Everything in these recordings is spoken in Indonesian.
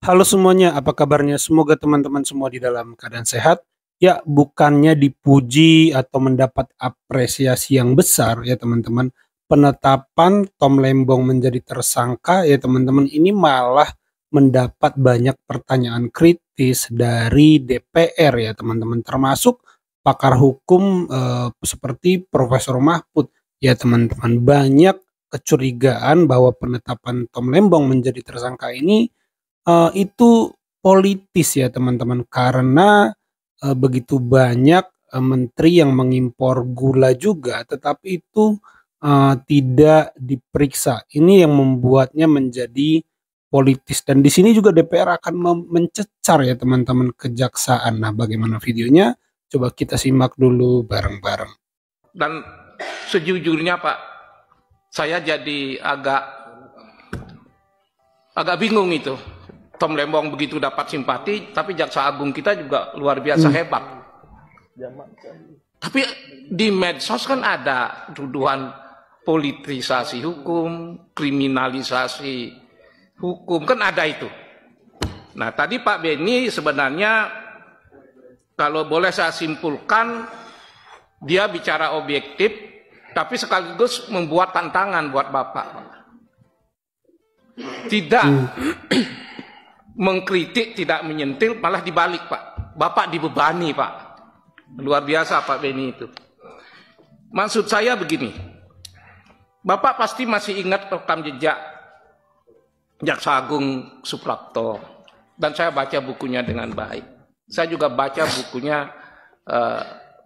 Halo semuanya, apa kabarnya? Semoga teman-teman semua di dalam keadaan sehat. Ya, bukannya dipuji atau mendapat apresiasi yang besar ya teman-teman. Penetapan Tom Lembong menjadi tersangka ya teman-teman ini malah mendapat banyak pertanyaan kritis dari DPR ya teman-teman. Termasuk pakar hukum seperti Profesor Mahfud ya teman-teman. Banyak kecurigaan bahwa penetapan Tom Lembong menjadi tersangka ini itu politis ya teman-teman karena, begitu banyak, menteri yang mengimpor gula juga tetapi itu, tidak diperiksa. Ini yang membuatnya menjadi politis dan di sini juga DPR akan mencecar ya teman-teman kejaksaan. Nah, bagaimana videonya? Coba kita simak dulu bareng-bareng. Dan sejujurnya Pak, saya jadi agak bingung itu. Tom Lembong begitu dapat simpati, tapi Jaksa Agung kita juga luar biasa hebat. Tapi di medsos kan ada tuduhan politisasi hukum, kriminalisasi hukum, kan ada itu. Nah tadi Pak Beni sebenarnya kalau boleh saya simpulkan, dia bicara objektif, tapi sekaligus membuat tantangan buat Bapak. Tidak mengkritik, tidak menyentil, malah dibalik Pak. Bapak dibebani Pak. Luar biasa Pak Beni itu. Maksud saya begini, Bapak pasti masih ingat rekam jejak Jaksa Agung Suprapto. Dan saya baca bukunya dengan baik. Saya juga baca bukunya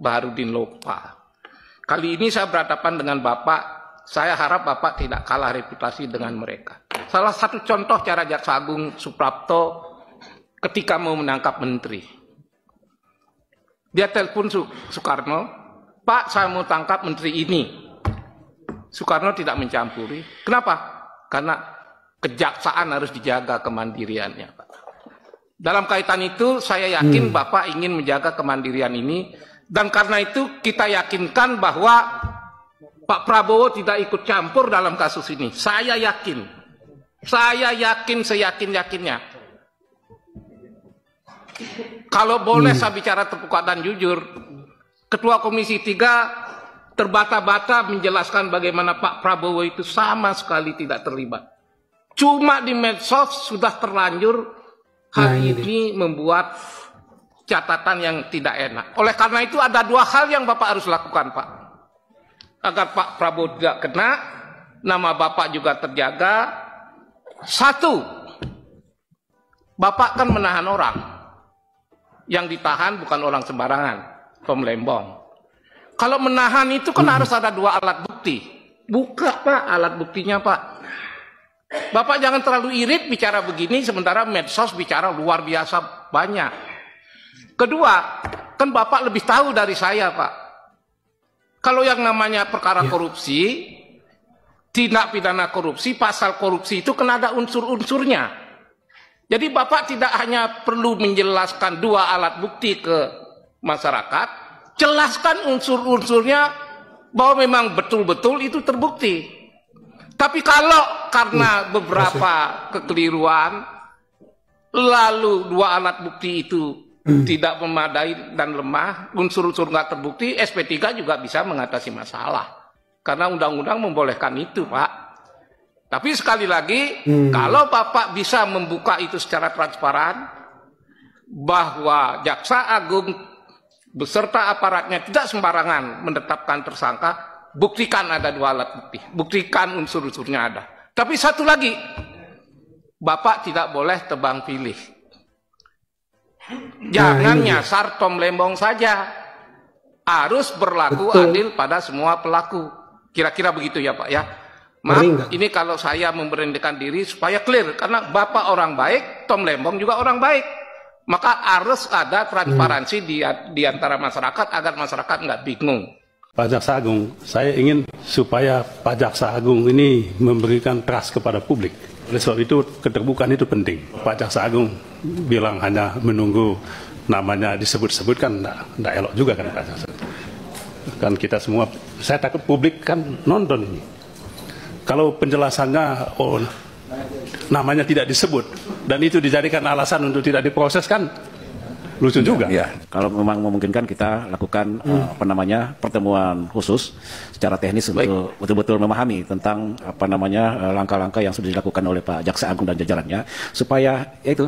Baharudin Lopa. Kali ini saya berhadapan dengan Bapak, saya harap Bapak tidak kalah reputasi dengan mereka. Salah satu contoh cara Jaksa Agung Suprapto ketika mau menangkap menteri. Dia telepon Soekarno, Pak saya mau tangkap menteri ini. Soekarno tidak mencampuri. Kenapa? Karena kejaksaan harus dijaga kemandiriannya, Pak. Dalam kaitan itu saya yakin Bapak ingin menjaga kemandirian ini. Dan karena itu kita yakinkan bahwa Pak Prabowo tidak ikut campur dalam kasus ini. Saya yakin seyakin-yakinnya. Kalau boleh saya bicara terbuka dan jujur, Ketua Komisi 3 terbata-bata menjelaskan bagaimana Pak Prabowo itu sama sekali tidak terlibat. Cuma di medsos sudah terlanjur hari ini membuat catatan yang tidak enak. Oleh karena itu ada dua hal yang Bapak harus lakukan Pak. Agar Pak Prabowo tidak kena, nama Bapak juga terjaga. Satu, Bapak kan menahan orang. Yang ditahan bukan orang sembarangan, Tom Lembong. Kalau menahan itu kan harus ada dua alat bukti. Buka Pak alat buktinya Pak. Bapak jangan terlalu irit bicara begini, sementara medsos bicara luar biasa banyak. Kedua, kan Bapak lebih tahu dari saya Pak. Kalau yang namanya perkara korupsi, tindak pidana korupsi, pasal korupsi itu kan ada unsur-unsurnya. Jadi Bapak tidak hanya perlu menjelaskan dua alat bukti ke masyarakat, jelaskan unsur-unsurnya bahwa memang betul-betul itu terbukti. Tapi kalau karena beberapa kekeliruan, lalu dua alat bukti itu tidak memadai dan lemah, unsur-unsur nggak terbukti, SP3 juga bisa mengatasi masalah. Karena undang-undang membolehkan itu, Pak. Tapi sekali lagi, kalau Bapak bisa membuka itu secara transparan, bahwa Jaksa Agung beserta aparatnya tidak sembarangan menetapkan tersangka, buktikan ada dua alat bukti, buktikan unsur-unsurnya ada. Tapi satu lagi, Bapak tidak boleh tebang pilih. Jangan nyasar Tom Lembong saja, harus berlaku adil pada semua pelaku. Kira-kira begitu ya Pak ya. Maaf, ini kalau saya memberanikan diri supaya clear. Karena Bapak orang baik, Tom Lembong juga orang baik. Maka harus ada transparansi di antara masyarakat agar masyarakat nggak bingung. Pak Jaksa Agung, saya ingin supaya Pak Jaksa Agung ini memberikan trust kepada publik. Oleh sebab itu keterbukaan itu penting. Pak Jaksa Agung bilang hanya menunggu namanya disebut-sebut kan nggak elok juga kan Pak Jaksa. Kan kita semua, saya takut publik kan nonton ini. Kalau penjelasannya, namanya tidak disebut, dan itu dijadikan alasan untuk tidak diproses kan lucu juga. Ya, kalau memang memungkinkan kita lakukan pertemuan khusus secara teknis untuk betul-betul memahami tentang langkah-langkah yang sudah dilakukan oleh Pak Jaksa Agung dan jajarannya supaya itu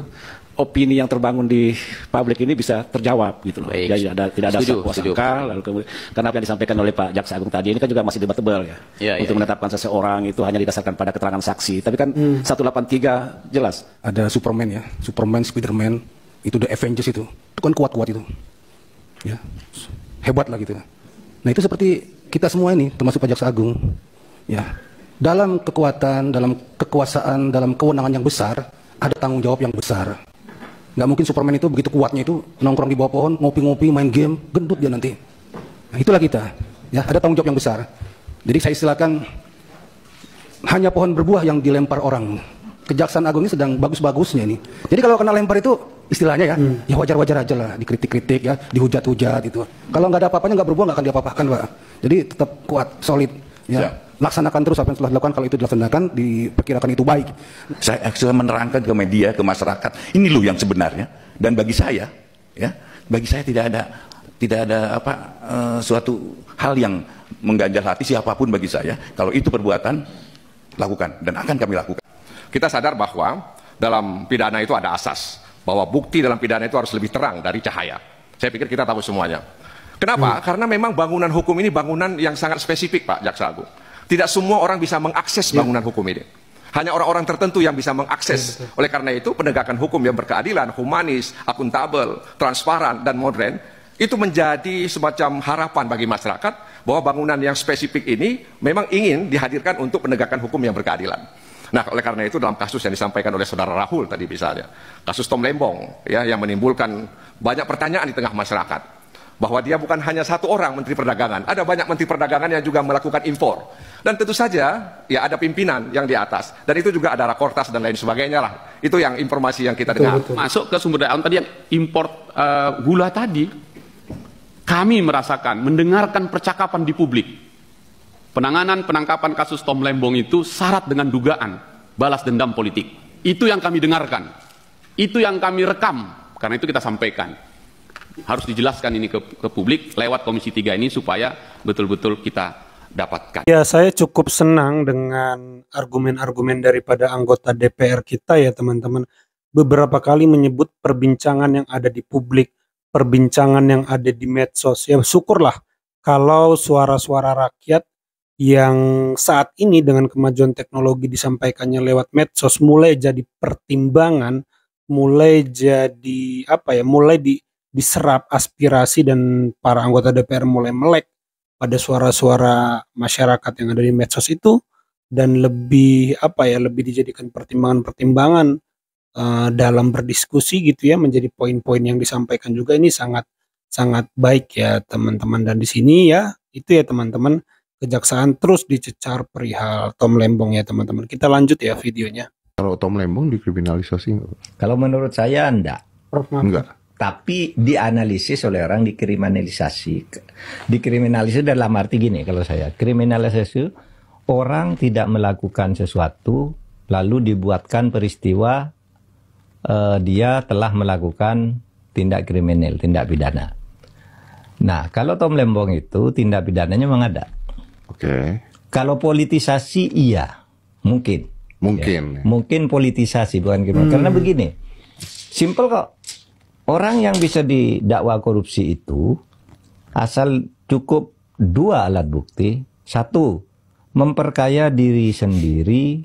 opini yang terbangun di publik ini bisa terjawab gitu loh. Jadi tidak ada prasangka lalu kemudian karena apa yang disampaikan oleh Pak Jaksa Agung tadi ini kan juga masih debatable ya. Untuk menetapkan seseorang itu hanya didasarkan pada keterangan saksi. Tapi kan 183 jelas. Ada Superman ya, Superman, Spiderman, itu The Avengers itu kan kuat-kuat itu. Ya. Hebat lah gitu. Nah, itu seperti kita semua ini termasuk Pak Jaksa Agung. Ya. Dalam kekuatan, dalam kekuasaan, dalam kewenangan yang besar, ada tanggung jawab yang besar. Nggak mungkin Superman itu begitu kuatnya itu nongkrong di bawah pohon, ngopi-ngopi, main game, gendut dia nanti. Nah, itulah kita. Ya, ada tanggung jawab yang besar. Jadi saya istilahkan hanya pohon berbuah yang dilempar orang. Kejaksaan Agung ini sedang bagus-bagusnya ini. Jadi kalau kena lempar itu istilahnya ya wajar-wajar aja lah, dikritik-kritik ya, dihujat-hujat itu. Kalau nggak ada apa-apanya nggak berbuah nggak akan diapa-apakan, Pak. Jadi tetap kuat, solid. Ya. Laksanakan terus apa yang telah dilakukan, kalau itu dilaksanakan diperkirakan itu baik. Saya menerangkan ke media, ke masyarakat, ini loh yang sebenarnya. Dan bagi saya, tidak ada suatu hal yang mengganjal hati siapapun bagi saya. Kalau itu perbuatan, lakukan dan akan kami lakukan. Kita sadar bahwa dalam pidana itu ada asas bahwa bukti dalam pidana itu harus lebih terang dari cahaya. Saya pikir kita tahu semuanya. Kenapa? Karena memang bangunan hukum ini bangunan yang sangat spesifik, Pak Jaksa Agung. Tidak semua orang bisa mengakses bangunan hukum ini. Hanya orang-orang tertentu yang bisa mengakses. Oleh karena itu, penegakan hukum yang berkeadilan, humanis, akuntabel, transparan, dan modern, itu menjadi semacam harapan bagi masyarakat bahwa bangunan yang spesifik ini memang ingin dihadirkan untuk penegakan hukum yang berkeadilan. Nah, oleh karena itu dalam kasus yang disampaikan oleh saudara Rahul tadi misalnya, kasus Tom Lembong ya, yang menimbulkan banyak pertanyaan di tengah masyarakat. Bahwa dia bukan hanya satu orang Menteri Perdagangan, ada banyak Menteri Perdagangan yang juga melakukan impor. Dan tentu saja ya ada pimpinan yang di atas, dan itu juga ada rakortas dan lain sebagainya lah. Itu yang informasi yang kita dengar. Masuk ke sumber daya alam tadi yang impor gula tadi, kami merasakan, mendengarkan percakapan di publik. Penangkapan kasus Tom Lembong itu syarat dengan dugaan balas dendam politik. Itu yang kami dengarkan, itu yang kami rekam, karena itu kita sampaikan. Harus dijelaskan ini ke publik lewat Komisi 3 ini supaya betul-betul kita dapatkan. Ya, saya cukup senang dengan argumen-argumen daripada anggota DPR kita ya teman-teman. Beberapa kali menyebut perbincangan yang ada di publik, perbincangan yang ada di medsos. Ya syukurlah kalau suara-suara rakyat yang saat ini dengan kemajuan teknologi disampaikannya lewat medsos mulai jadi pertimbangan, mulai jadi diserap aspirasi, dan para anggota DPR mulai melek pada suara-suara masyarakat yang ada di medsos itu, dan lebih lebih dijadikan pertimbangan-pertimbangan dalam berdiskusi gitu ya, menjadi poin-poin yang disampaikan juga. Ini sangat baik ya teman-teman. Dan di sini ya itu ya teman-teman, kejaksaan terus dicecar perihal Tom Lembong ya teman-teman. Kita lanjut ya videonya. Kalau Tom Lembong dikriminalisasi nggak? Kalau menurut saya enggak. Enggak. Tapi dianalisis oleh orang, dikriminalisasi. Dikriminalisasi dalam arti gini, kalau saya, kriminalisasi orang tidak melakukan sesuatu lalu dibuatkan peristiwa dia telah melakukan tindak kriminal, tindak pidana. Nah, kalau Tom Lembong itu tindak pidananya memang ada. Oke. Kalau politisasi iya, mungkin. Mungkin. Ya. Mungkin politisasi bukan kriminal. Karena begini, simple kok. Orang yang bisa didakwa korupsi itu asal cukup dua alat bukti. Satu, memperkaya diri sendiri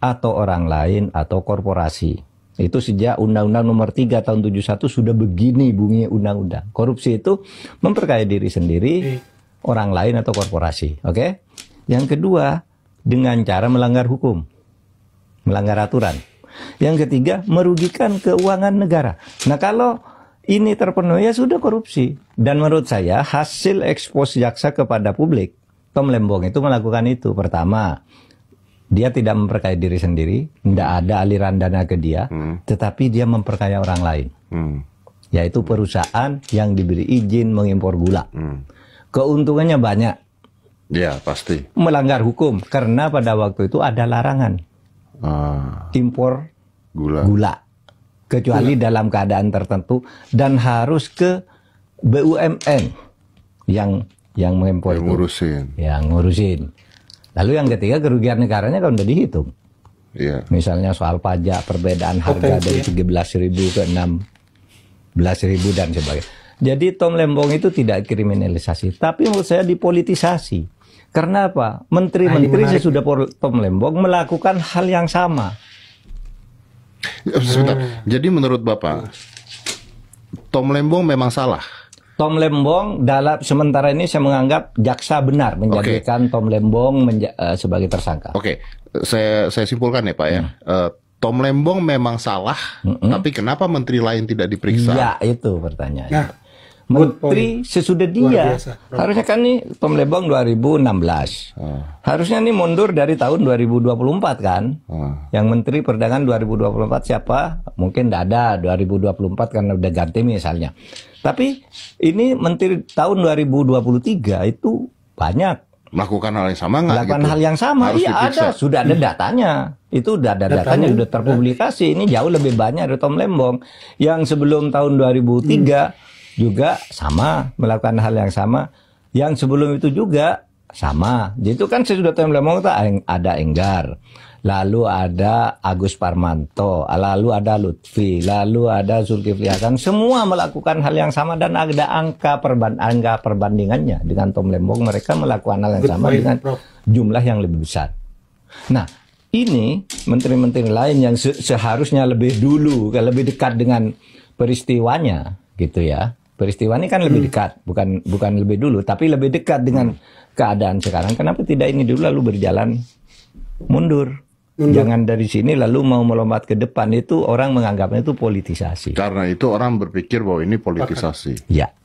atau orang lain atau korporasi. Itu sejak Undang-Undang Nomor 3 Tahun 71 sudah begini bunyi undang-undang. Korupsi itu memperkaya diri sendiri, orang lain atau korporasi. Oke? Yang kedua, dengan cara melanggar hukum, melanggar aturan. Yang ketiga, merugikan keuangan negara. Nah, kalau ini terpenuhi ya sudah korupsi. Dan menurut saya hasil ekspos jaksa kepada publik, Tom Lembong itu melakukan itu. Pertama, dia tidak memperkaya diri sendiri, tidak ada aliran dana ke dia, tetapi dia memperkaya orang lain. Yaitu perusahaan yang diberi izin mengimpor gula. Keuntungannya banyak. Ya, pasti. Melanggar hukum, karena pada waktu itu ada larangan impor gula. kecuali dalam keadaan tertentu dan harus ke BUMN yang mengimpor, yang ngurusin. Lalu yang ketiga, kerugian negaranya kan udah dihitung. Iya. Misalnya soal pajak, perbedaan harga dari 13.000 ke 16.000 dan sebagainya. Jadi Tom Lembong itu tidak kriminalisasi, tapi menurut saya dipolitisasi. Karena apa? Menteri-menteri sesudah Tom Lembong melakukan hal yang sama. Sebentar. Jadi menurut Bapak, Tom Lembong memang salah? Tom Lembong dalam sementara ini saya menganggap jaksa benar menjadikan Tom Lembong sebagai tersangka. Oke, saya simpulkan ya Pak ya. Tom Lembong memang salah, tapi kenapa menteri lain tidak diperiksa? Ya, itu pertanyaannya. Nah, menteri sesudah dia. Harusnya kan nih Tom Lembong 2016. Harusnya nih mundur dari tahun 2024 kan. Yang Menteri Perdagangan 2024 siapa? Mungkin tidak ada 2024 karena udah ganti misalnya. Tapi ini Menteri tahun 2023 itu banyak. Melakukan hal yang sama nggak? Melakukan hal yang sama, iya ada. Sudah ada datanya. Itu udah ada datanya, sudah terpublikasi. Ini jauh lebih banyak dari Tom Lembong. Yang sebelum tahun 2003 juga sama, melakukan hal yang sama. Yang sebelum itu juga sama. Jadi itu kan sesudah Tom Lembong itu ada Enggar, lalu ada Agus Parmanto, lalu ada Lutfi, lalu ada Zulkifli Hasan. Semua melakukan hal yang sama dan ada angka perbandingannya dengan Tom Lembong. Mereka melakukan hal yang sama dengan jumlah yang lebih besar. Nah, ini menteri-menteri lain yang seharusnya lebih dulu, lebih dekat dengan peristiwanya, gitu ya. Peristiwa ini kan lebih dekat, bukan lebih dulu, tapi lebih dekat dengan keadaan sekarang. Kenapa tidak ini dulu lalu berjalan mundur? Jangan dari sini lalu mau melompat ke depan, itu orang menganggapnya itu politisasi. Karena itu orang berpikir bahwa ini politisasi. Ya.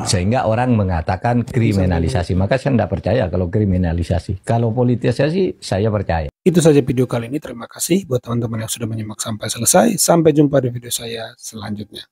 Sehingga orang mengatakan kriminalisasi. Maka saya tidak percaya kalau kriminalisasi. Kalau politisasi saya percaya. Itu saja video kali ini. Terima kasih buat teman-teman yang sudah menyimak sampai selesai. Sampai jumpa di video saya selanjutnya.